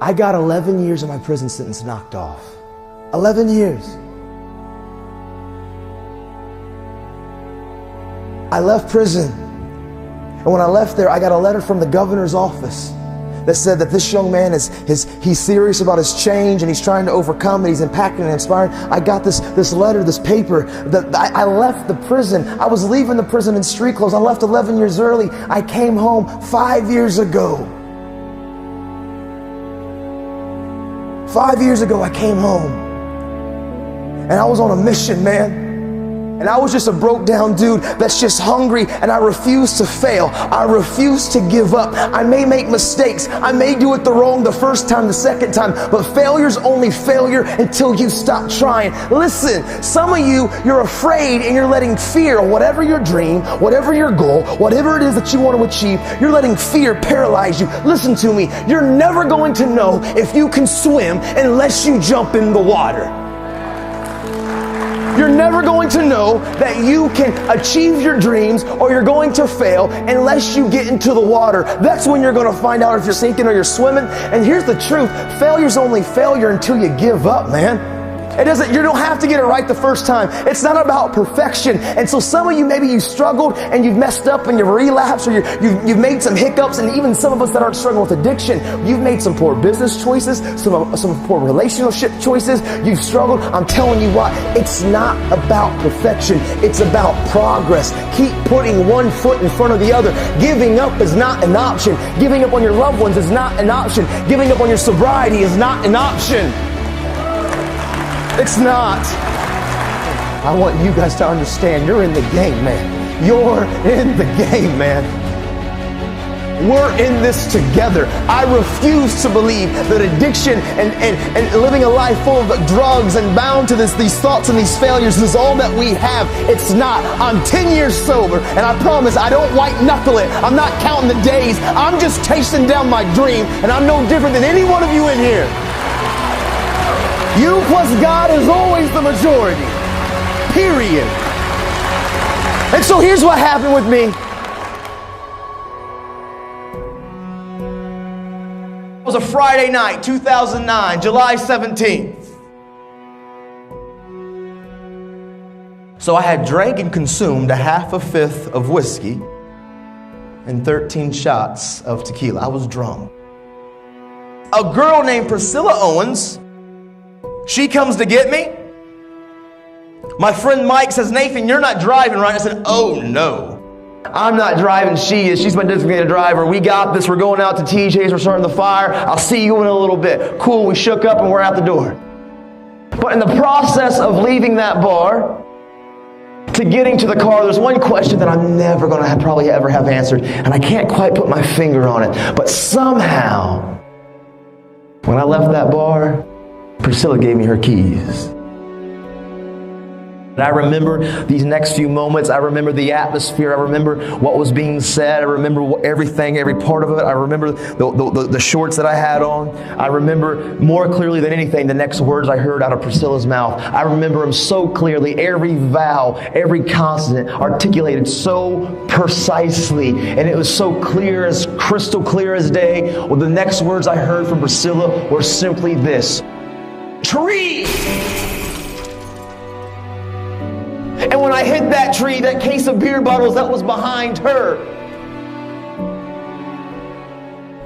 I got 11 years of my prison sentence knocked off. 11 years. I left prison. And when I left there, I got a letter from the governor's office that said that this young man he's serious about his change and he's trying to overcome it. He's impacting and inspiring. I got this letter, this paper. I left the prison. I was leaving the prison in street clothes. I left 11 years early. I came home 5 years ago. 5 years ago, I came home. And I was on a mission, man. And I was just a broke down dude that's just hungry, and I refuse to fail. I refuse to give up. I may make mistakes. I may do it the first time, the second time, but failure's only failure until you stop trying. Listen, some of you're afraid and you're letting fear, whatever your dream, whatever your goal, whatever it is that you want to achieve, you're letting fear paralyze you. Listen to me. You're never going to know if you can swim unless you jump in the water. You're never going to know that you can achieve your dreams or you're going to fail unless you get into the water. That's when you're going to find out if you're sinking or you're swimming. And here's the truth. Failure's only failure until you give up, man. You don't have to get it right the first time. It's not about perfection. And so some of you, maybe you struggled and you've messed up and you've relapsed, or you've made some hiccups. And even some of us that aren't struggling with addiction, you've made some poor business choices, some poor relationship choices. You've struggled. I'm telling you what, it's not about perfection. It's about progress. Keep putting one foot in front of the other. Giving up is not an option. Giving up on your loved ones is not an option. Giving up on your sobriety is not an option. It's not. I want you guys to understand, you're in the game, man. You're in the game, man. We're in this together. I refuse to believe that addiction and living a life full of drugs and bound to these thoughts and these failures is all that we have. It's not. I'm 10 years sober, and I promise I don't white knuckle it. I'm not counting the days. I'm just chasing down my dream, and I'm no different than any one of you in here. You plus God is always the majority. Period. And so here's what happened with me. It was a Friday night, 2009, July 17th. So I had drank and consumed a half a fifth of whiskey and 13 shots of tequila. I was drunk. A girl named Priscilla Owens, she comes to get me. My friend Mike says, Nathan, you're not driving, right? I said, oh no. I'm not driving, she is. She's my designated driver. We got this. We're going out to TJ's. We're starting the fire. I'll see you in a little bit. Cool, we shook up and we're out the door. But in the process of leaving that bar to getting to the car, there's one question that I'm never going to probably ever have answered. And I can't quite put my finger on it. But somehow, when I left that bar, Priscilla gave me her keys. And I remember these next few moments. I remember the atmosphere. I remember what was being said. I remember everything, every part of it. I remember the shorts that I had on. I remember more clearly than anything the next words I heard out of Priscilla's mouth. I remember them so clearly. Every vowel, every consonant articulated so precisely. And it was so clear, as crystal clear as day. Well, the next words I heard from Priscilla were simply this: tree! And when I hit that tree, that case of beer bottles that was behind her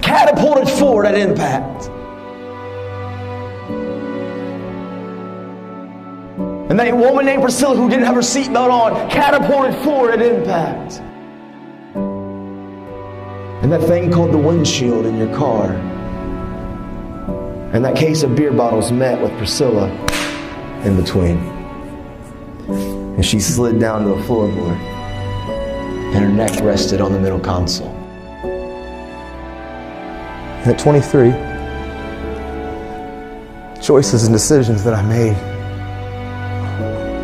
catapulted forward at impact. And that woman named Priscilla, who didn't have her seatbelt on, catapulted forward at impact. And that thing called the windshield in your car and that case of beer bottles met with Priscilla in between. And she slid down to the floorboard, and her neck rested on the middle console. And at 23, choices and decisions that I made,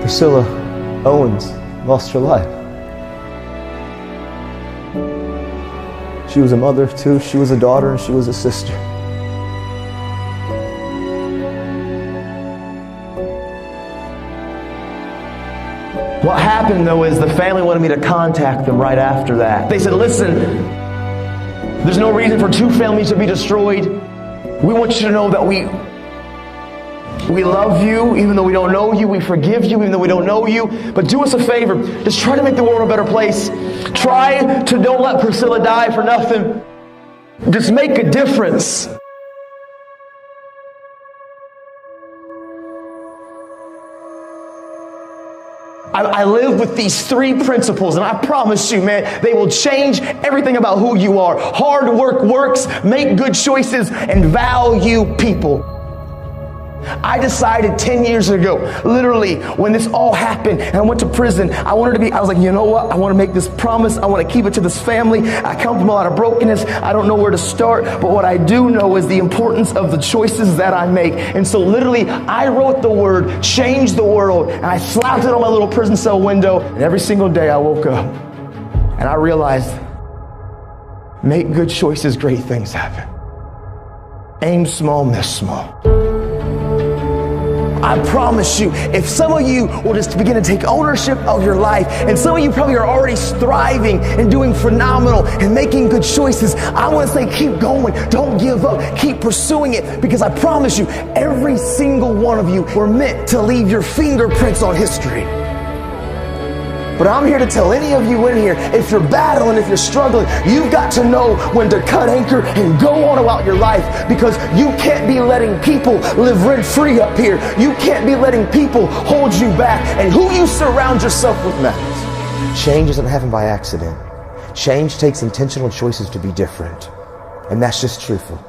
Priscilla Owens lost her life. She was a mother of two, she was a daughter, and she was a sister. What happened, though, is the family wanted me to contact them right after that. They said, listen, there's no reason for two families to be destroyed. We want you to know that we love you even though we don't know you. We forgive you even though we don't know you. But do us a favor. Just try to make the world a better place. Try to don't let Priscilla die for nothing. Just make a difference. I live with these 3 principles, and I promise you, man, they will change everything about who you are. Hard work works, make good choices, and value people. I decided 10 years ago, literally, when this all happened and I went to prison, I was like, you know what? I want to make this promise. I want to keep it to this family. I come from a lot of brokenness. I don't know where to start, but what I do know is the importance of the choices that I make. And so literally, I wrote the word, change the world, and I slapped it on my little prison cell window. And every single day I woke up and I realized, make good choices, great things happen. Aim small, miss small. I promise you, if some of you will just begin to take ownership of your life, and some of you probably are already thriving and doing phenomenal and making good choices, I want to say keep going. Don't give up. Keep pursuing it, because I promise you, every single one of you were meant to leave your fingerprints on history. But I'm here to tell any of you in here, if you're battling, if you're struggling, you've got to know when to cut anchor and go on about your life, because you can't be letting people live rent-free up here. You can't be letting people hold you back, and who you surround yourself with matters. Change doesn't happen by accident. Change takes intentional choices to be different, and that's just truthful.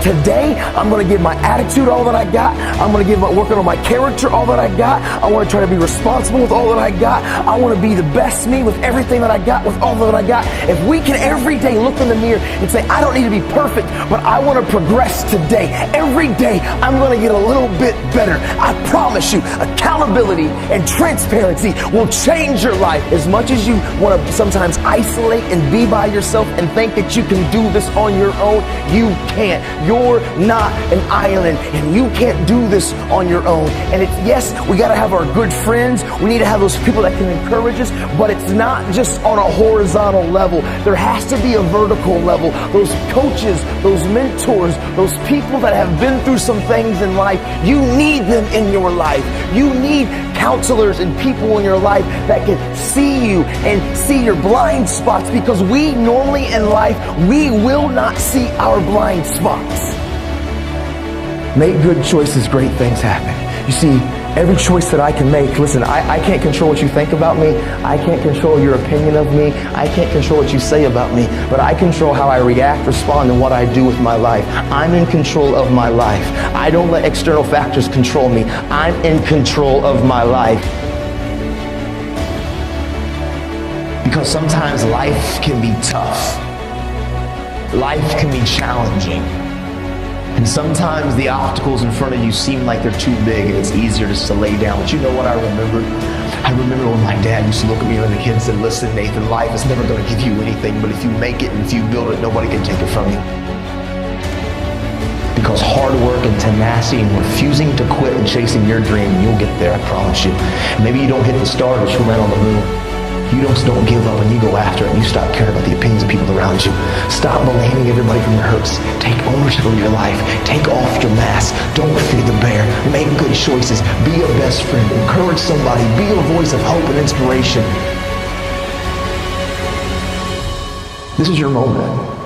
Today, I'm going to give my attitude all that I got. I'm going to give working on my character all that I got. I want to try to be responsible with all that I got. I want to be the best me with everything that I got, with all that I got. If we can every day look in the mirror and say, I don't need to be perfect, but I want to progress today. Every day, I'm going to get a little bit better. I promise you, accountability and transparency will change your life. As much as you want to sometimes isolate and be by yourself and think that you can do this on your own, you can't. You're not an island, and you can't do this on your own. And it's, yes, we got to have our good friends. We need to have those people that can encourage us, but it's not just on a horizontal level. There has to be a vertical level. Those coaches, those mentors, those people that have been through some things in life, you need them in your life. You need counselors and people in your life that can see you and see your blind spots, because we normally in life, we will not see our blind spots. Make good choices, great things happen. You see, every choice that I can make, listen, I can't control what you think about me. I can't control your opinion of me. I can't control what you say about me, but I control how I react, respond, and what I do with my life. I'm in control of my life. I don't let external factors control me. I'm in control of my life. Because sometimes life can be tough. Life can be challenging. And sometimes the obstacles in front of you seem like they're too big and it's easier just to lay down. But you know what I remember? I remember when my dad used to look at me when the kid said, listen, Nathan, life is never going to give you anything, but if you make it and if you build it, nobody can take it from you. Because hard work and tenacity and refusing to quit and chasing your dream, you'll get there, I promise you. Maybe you don't hit the stars, but you'll land on the moon. You just don't give up and you go after it, and you stop caring about the opinions of people around you. Stop blaming everybody from your hurts. Take ownership of your life. Take off your mask. Don't feed the bear. Make good choices. Be a best friend. Encourage somebody. Be a voice of hope and inspiration. This is your moment.